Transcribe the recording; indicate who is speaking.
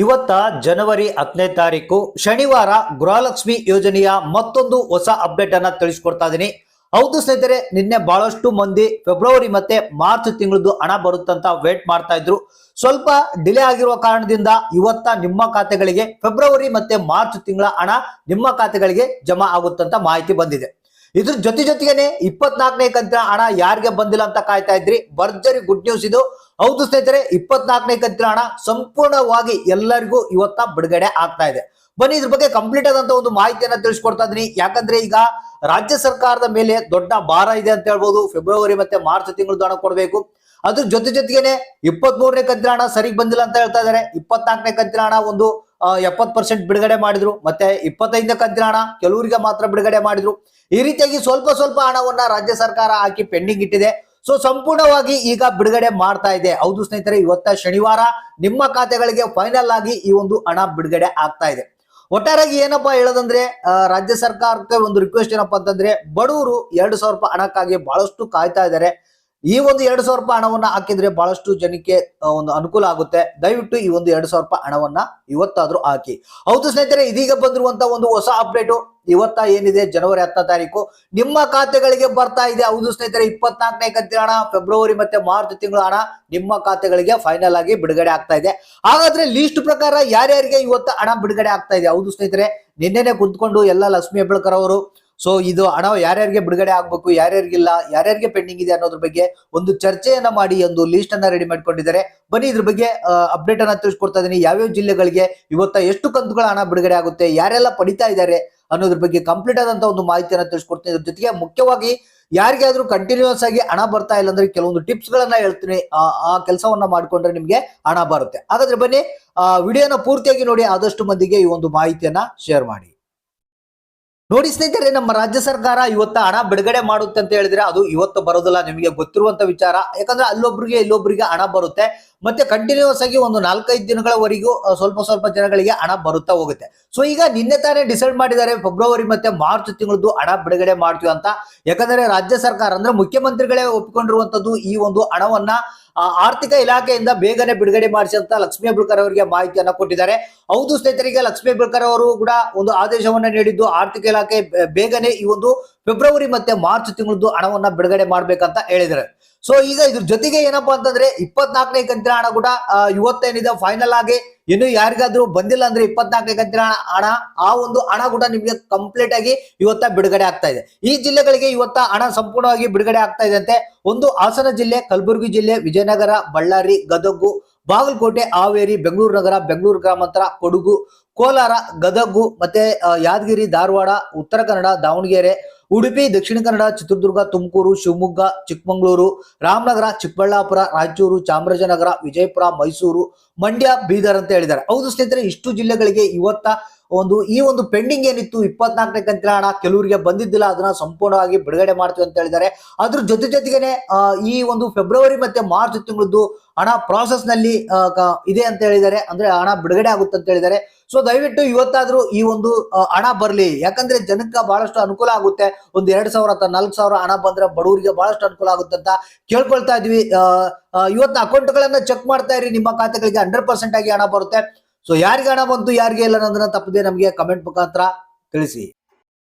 Speaker 1: ಇವತ್ತ ಜನವರಿ 10ನೇ ತಾರೀಕು ಶನಿವಾರ ಗೃಹಲಕ್ಷ್ಮಿ ಯೋಜನೆಯ ಮತ್ತೊಂದು ಹೊಸ ಅಪ್ಡೇಟ್ ಅನ್ನ ತಿಳಿಸ್ಕೊಡ್ತಾ ಇದೀನಿ. ಹೌದು ಸ್ನೇಹಿತರೆ, ನಿನ್ನೆ ಬಹಳಷ್ಟು ಮಂದಿ ಫೆಬ್ರವರಿ ಮತ್ತೆ ಮಾರ್ಚ್ ತಿಂಗಳದ್ದು ಹಣ ಬರುತ್ತಂತ ವೇಟ್ ಮಾಡ್ತಾ ಇದ್ರು. ಸ್ವಲ್ಪ ಡಿಲೇ ಆಗಿರುವ ಕಾರಣದಿಂದ ಇವತ್ತ ನಿಮ್ಮ ಖಾತೆಗಳಿಗೆ ಫೆಬ್ರವರಿ ಮತ್ತೆ ಮಾರ್ಚ್ ತಿಂಗಳ ಹಣ ನಿಮ್ಮ ಖಾತೆಗಳಿಗೆ ಜಮಾ ಆಗುತ್ತಂತ ಮಾಹಿತಿ ಬಂದಿದೆ. ಇದ್ರ ಜೊತೆಗೇನೆ 24ನೇ ಕಂತಿನ ಹಣ ಯಾರಿಗೆ ಬಂದಿಲ್ಲ ಅಂತ ಕಾಯ್ತಾ ಇದ್ರಿ, ಭರ್ಜರಿ ಗುಡ್ ನ್ಯೂಸ್ ಇದು. ಹೌದು ಸ್ನೇಹಿತರೆ, 24ನೇ ಕಂತಿನ ಹಣ ಸಂಪೂರ್ಣವಾಗಿ ಎಲ್ಲರಿಗೂ ಇವತ್ತ ಬಿಡುಗಡೆ ಆಗ್ತಾ ಇದೆ. ಬನ್ನಿ ಇದ್ರ ಬಗ್ಗೆ ಕಂಪ್ಲೀಟ್ ಆದಂತ ಒಂದು ಮಾಹಿತಿಯನ್ನ ತಿಳಿಸ್ಕೊಡ್ತಾ ಇದೀನಿ. ಯಾಕಂದ್ರೆ ಈಗ ರಾಜ್ಯ ಸರ್ಕಾರದ ಮೇಲೆ ದೊಡ್ಡ ಭಾರ ಇದೆ ಅಂತ ಹೇಳ್ಬೋದು. ಫೆಬ್ರವರಿ ಮತ್ತೆ ಮಾರ್ಚ್ ತಿಂಗಳದ್ದು ಹಣ ಕೊಡಬೇಕು. ಅದ್ರ ಜೊತೆಗೇನೆ 23ನೇ ಕಂತಿನ ಹಣ ಸರಿಗ್ ಬಂದಿಲ್ಲ ಅಂತ ಹೇಳ್ತಾ ಇದಾರೆ. 24ನೇ ಕಂತಿನ ಹಣ ಒಂದು 70% ಬಿಡುಗಡೆ ಮಾಡಿದ್ರು. ಮತ್ತೆ 25ನೇ ಕಂತಿನ ಹಣ ಕೆಲವರಿಗೆ ಮಾತ್ರ ಬಿಡುಗಡೆ ಮಾಡಿದ್ರು. ಈ ರೀತಿಯಾಗಿ ಸ್ವಲ್ಪ ಹಣವನ್ನ ರಾಜ್ಯ ಸರ್ಕಾರ ಹಾಕಿ ಪೆಂಡಿಂಗ್ ಇಟ್ಟಿದೆ. ಸೊ ಸಂಪೂರ್ಣವಾಗಿ ಈಗ ಬಿಡುಗಡೆ ಮಾಡ್ತಾ ಇದೆ. ಹೌದು ಸ್ನೇಹಿತರೆ, ಇವತ್ತ ಶನಿವಾರ ನಿಮ್ಮ ಖಾತೆಗಳಿಗೆ ಫೈನಲ್ ಆಗಿ ಈ ಒಂದು ಹಣ ಬಿಡುಗಡೆ ಆಗ್ತಾ ಇದೆ. ಒಟ್ಟಾರೆಯಾಗಿ ಏನಪ್ಪಾ ಹೇಳೋದಂದ್ರೆ, ರಾಜ್ಯ ಸರ್ಕಾರಕ್ಕೆ ಒಂದು ರಿಕ್ವೆಸ್ಟ್ ಏನಪ್ಪಾ ಅಂತಂದ್ರೆ, ಬಡವರು 2,000 ರೂಪಾಯಿ ಹಣಕ್ಕಾಗಿ ಬಹಳಷ್ಟು ಕಾಯ್ತಾ ಇದ್ದಾರೆ. ಈ ಒಂದು 2,000 ರೂಪಾಯಿ ಹಣವನ್ನ ಹಾಕಿದ್ರೆ ಬಹಳಷ್ಟು ಜನಕ್ಕೆ ಒಂದು ಅನುಕೂಲ ಆಗುತ್ತೆ. ದಯವಿಟ್ಟು ಈ ಒಂದು 2,000 ರೂಪಾಯಿ ಹಣವನ್ನ ಇವತ್ತಾದ್ರೂ ಹಾಕಿ. ಹೌದು ಸ್ನೇಹಿತರೆ, ಇದೀಗ ಬಂದಿರುವಂತ ಒಂದು ಹೊಸ ಅಪ್ಡೇಟ್ ಇವತ್ತ ಏನಿದೆ ಜನವರಿ 10ನೇ ತಾರೀಕು ನಿಮ್ಮ ಖಾತೆಗಳಿಗೆ ಬರ್ತಾ ಇದೆ. ಹೌದು ಸ್ನೇಹಿತರೆ, 24ನೇ ಕಂತಿನ ಹಣ ಫೆಬ್ರವರಿ ಮತ್ತೆ ಮಾರ್ಚ್ ತಿಂಗಳ ಹಣ ನಿಮ್ಮ ಖಾತೆಗಳಿಗೆ ಫೈನಲ್ ಆಗಿ ಬಿಡುಗಡೆ ಆಗ್ತಾ ಇದೆ. ಹಾಗಾದ್ರೆ ಲೀಸ್ಟ್ ಪ್ರಕಾರ ಯಾರ್ಯಾರಿಗೆ ಇವತ್ತ ಹಣ ಬಿಡುಗಡೆ ಆಗ್ತಾ ಇದೆ? ಹೌದು ಸ್ನೇಹಿತರೆ, ನಿನ್ನೆನೆ ಕುಂತ್ಕೊಂಡು ಎಲ್ಲ ಲಕ್ಷ್ಮಿ ಹೆಬ್ಬಾಳ್ಕರ್ ಅವರು ಇದು ಹಣ ಯಾರ್ಯಾರಿಗೆ ಬಿಡುಗಡೆ ಆಗ್ಬೇಕು, ಯಾರ್ಯಾರಿಗಿಲ್ಲ, ಯಾರ್ಯಾರಿಗೆ ಪೆಂಡಿಂಗ್ ಇದೆ ಅನ್ನೋದ್ರ ಬಗ್ಗೆ ಒಂದು ಚರ್ಚೆಯನ್ನ ಮಾಡಿ ಒಂದು ಲೀಸ್ಟ್ ಅನ್ನ ರೆಡಿ ಮಾಡ್ಕೊಂಡಿದ್ದಾರೆ. ಬನ್ನಿ ಇದ್ರ ಬಗ್ಗೆ ಅಪ್ಡೇಟ್ ಅನ್ನ ತಿಳಿಸ್ಕೊಡ್ತಾ ಇದೀನಿ. ಯಾವ್ಯಾವ ಜಿಲ್ಲೆಗಳಿಗೆ ಇವತ್ತ ಎಷ್ಟು ಕಂತುಗಳ ಹಣ ಬಿಡುಗಡೆ ಆಗುತ್ತೆ, ಯಾರೆಲ್ಲ ಪಡಿತಾ ಇದ್ದಾರೆ ಅನ್ನೋದ್ರ ಬಗ್ಗೆ ಕಂಪ್ಲೀಟ್ ಆದಂತ ಒಂದು ಮಾಹಿತಿಯನ್ನ ತಿಳಿಸ್ಕೊಡ್ತೀನಿ. ಇದ್ರ ಜೊತೆಗೆ ಮುಖ್ಯವಾಗಿ ಯಾರಿಗಾದ್ರೂ ಕಂಟಿನ್ಯೂಸ್ ಆಗಿ ಹಣ ಬರ್ತಾ ಇಲ್ಲ ಅಂದ್ರೆ ಕೆಲವೊಂದು ಟಿಪ್ಸ್ ಗಳನ್ನ ಹೇಳ್ತೀನಿ. ಆ ಕೆಲಸವನ್ನ ಮಾಡ್ಕೊಂಡ್ರೆ ನಿಮ್ಗೆ ಹಣ ಬರುತ್ತೆ. ಹಾಗಾದ್ರೆ ಬನ್ನಿ ವಿಡಿಯೋನ ಪೂರ್ತಿಯಾಗಿ ನೋಡಿ, ಆದಷ್ಟು ಮಂದಿಗೆ ಈ ಒಂದು ಮಾಹಿತಿಯನ್ನ ಶೇರ್ ಮಾಡಿ. ನೋಡಿ ಸ್ನೇಹಿತರೆ, ನಮ್ಮ ರಾಜ್ಯ ಸರ್ಕಾರ ಇವತ್ತ ಹಣ ಬಿಡುಗಡೆ ಮಾಡುತ್ತೆ ಅಂತ ಹೇಳಿದ್ರೆ ಅದು ಇವತ್ತು ಬರೋದಿಲ್ಲ, ನಿಮಗೆ ಗೊತ್ತಿರುವಂತ ವಿಚಾರ. ಯಾಕಂದ್ರೆ ಅಲ್ಲೊಬ್ರಿಗೆ ಇಲ್ಲೊಬ್ರಿಗೆ ಹಣ ಬರುತ್ತೆ. ಮತ್ತೆ ಕಂಟಿನ್ಯೂಸ್ ಆಗಿ ಒಂದು 4-5 ದಿನಗಳವರೆಗೂ ಸ್ವಲ್ಪ ಜನಗಳಿಗೆ ಹಣ ಬರುತ್ತಾ ಹೋಗುತ್ತೆ. ಸೊ ಈಗ ನಿನ್ನೆ ತಾನೇ ಡಿಸೈಡ್ ಮಾಡಿದ್ದಾರೆ ಫೆಬ್ರವರಿ ಮತ್ತೆ ಮಾರ್ಚ್ ತಿಂಗಳದ್ದು ಹಣ ಬಿಡುಗಡೆ ಮಾಡ್ತೀವಿ ಅಂತ. ಯಾಕಂದ್ರೆ ರಾಜ್ಯ ಸರ್ಕಾರ ಅಂದ್ರೆ ಮುಖ್ಯಮಂತ್ರಿಗಳೇ ಒಪ್ಪಿಕೊಂಡಿರುವಂತದ್ದು ಈ ಒಂದು ಹಣವನ್ನ ಆರ್ಥಿಕ ಇಲಾಖೆಯಿಂದ ಬೇಗನೆ ಬಿಡುಗಡೆ ಮಾಡಿಸಿ ಅಂತ ಲಕ್ಷ್ಮಿ ಹೆಬ್ಬಾಳ್ಕರ್ ಅವರಿಗೆ ಮಾಹಿತಿಯನ್ನ ಕೊಟ್ಟಿದ್ದಾರೆ. ಹೌದು ಸ್ನೇಹಿತರಿಗೆ, ಲಕ್ಷ್ಮಿ ಹೆಬ್ಬಾಳ್ಕರ್ ಅವರು ಕೂಡ ಒಂದು ಆದೇಶವನ್ನ ನೀಡಿದ್ದು ಆರ್ಥಿಕ ಇಲಾಖೆ ಬೇಗನೆ ಈ ಒಂದು ಫೆಬ್ರವರಿ ಮತ್ತೆ ಮಾರ್ಚ್ ತಿಂಗಳದ್ದು ಹಣವನ್ನ ಬಿಡುಗಡೆ ಮಾಡ್ಬೇಕಂತ ಹೇಳಿದ್ದಾರೆ. ಸೊ ಈಗ ಇದ್ರ ಜೊತೆಗೆ ಏನಪ್ಪಾ ಅಂತಂದ್ರೆ 24ನೇ ಕಂತಿನ ಹಣ ಕೂಡ ಇವತ್ತೇನಿದೆ ಫೈನಲ್ ಆಗಿ, ಇನ್ನು ಯಾರಿಗಾದ್ರೂ ಬಂದಿಲ್ಲ ಅಂದ್ರೆ 24ನೇ ಕಂತಿನ ಹಣ, ಆ ಒಂದು ಹಣ ಕೂಡ ನಿಮ್ಗೆ ಕಂಪ್ಲೀಟ್ ಆಗಿ ಇವತ್ತ ಬಿಡುಗಡೆ ಆಗ್ತಾ ಇದೆ. ಈ ಜಿಲ್ಲೆಗಳಿಗೆ ಇವತ್ತ ಹಣ ಸಂಪೂರ್ಣವಾಗಿ ಬಿಡುಗಡೆ ಆಗ್ತಾ ಇದೆ ಅಂತೆ. ಒಂದು ಹಾಸನ ಜಿಲ್ಲೆ, ಕಲಬುರಗಿ ಜಿಲ್ಲೆ, ವಿಜಯನಗರ, ಬಳ್ಳಾರಿ, ಗದಗು, ಬಾಗಲಕೋಟೆ, ಹಾವೇರಿ, ಬೆಂಗಳೂರು ನಗರ, ಬೆಂಗಳೂರು ಗ್ರಾಮಾಂತರ, ಕೊಡಗು, ಕೋಲಾರ, ಗದಗು, ಮತ್ತೆ ಯಾದಗಿರಿ, ಧಾರವಾಡ, ಉತ್ತರ ಕನ್ನಡ, ದಾವಣಗೆರೆ, ಉಡುಪಿ, ದಕ್ಷಿಣ ಕನ್ನಡ, ಚಿತ್ರದುರ್ಗ, ತುಮಕೂರು, ಶಿವಮೊಗ್ಗ, ಚಿಕ್ಕಮಗಳೂರು, ರಾಮನಗರ, ಚಿಕ್ಕಬಳ್ಳಾಪುರ, ರಾಯಚೂರು, ಚಾಮರಾಜನಗರ, ವಿಜಯಪುರ, ಮೈಸೂರು, ಮಂಡ್ಯ, ಬೀದರ್ ಅಂತ ಹೇಳಿದ್ದಾರೆ. ಹೌದು ಸ್ನೇಹಿತರೆ, ಇಷ್ಟು ಜಿಲ್ಲೆಗಳಿಗೆ ಇವತ್ತ ಈ ಒಂದು ಪೆಂಡಿಂಗ್ ಏನಿತ್ತು 24ನೇ ಕಂತಿನ ಹಣ ಕೆಲವರಿಗೆ ಬಂದಿದ್ದಿಲ್ಲ, ಅದನ್ನ ಸಂಪೂರ್ಣವಾಗಿ ಬಿಡುಗಡೆ ಮಾಡ್ತೀವಿ ಅಂತ ಹೇಳಿದ್ದಾರೆ. ಅದ್ರ ಜೊತೆಗೇನೆ ಈ ಒಂದು ಫೆಬ್ರವರಿ ಮತ್ತೆ ಮಾರ್ಚ್ ತಿಂಗಳದ್ದು ಹಣ ಪ್ರಾಸೆಸ್ ನಲ್ಲಿ ಇದೆ ಅಂತ ಹೇಳಿದ್ದಾರೆ. ಅಂದ್ರೆ ಹಣ ಬಿಡುಗಡೆ ಆಗುತ್ತೆ ಅಂತ ಹೇಳಿದ್ದಾರೆ. ಸೊ ದಯವಿಟ್ಟು ಇವತ್ತಾದ್ರೂ ಈ ಒಂದು ಹಣ ಬರ್ಲಿ, ಯಾಕಂದ್ರೆ ಜನಕ್ಕೆ ಬಹಳಷ್ಟು ಅನುಕೂಲ ಆಗುತ್ತೆ. ಒಂದು 2,000 ಅಥವಾ 4,000 ಹಣ ಬಂದ್ರೆ ಬಡವರಿಗೆ ಬಹಳಷ್ಟು ಅನುಕೂಲ ಆಗುತ್ತೆ ಅಂತ ಕೇಳ್ಕೊಳ್ತಾ ಇದ್ವಿ. ಇವತ್ತು ಅಕೌಂಟ್ ಗಳನ್ನ ಚೆಕ್ ಮಾಡ್ತಾ ಇರಿ, ನಿಮ್ಮ ಖಾತೆಗಳಿಗೆ 100% ಆಗಿ ಹಣ ಬರುತ್ತೆ. ಸೊ ಯಾರಿಗೆ ಹಣ ಬಂತು, ಯಾರಿಗೆ ಇಲ್ಲ ಅನ್ನೋದನ್ನ ತಪ್ಪದೆ ನಮಗೆ ಕಮೆಂಟ್ ಮುಖಾಂತರ ತಿಳಿಸಿ.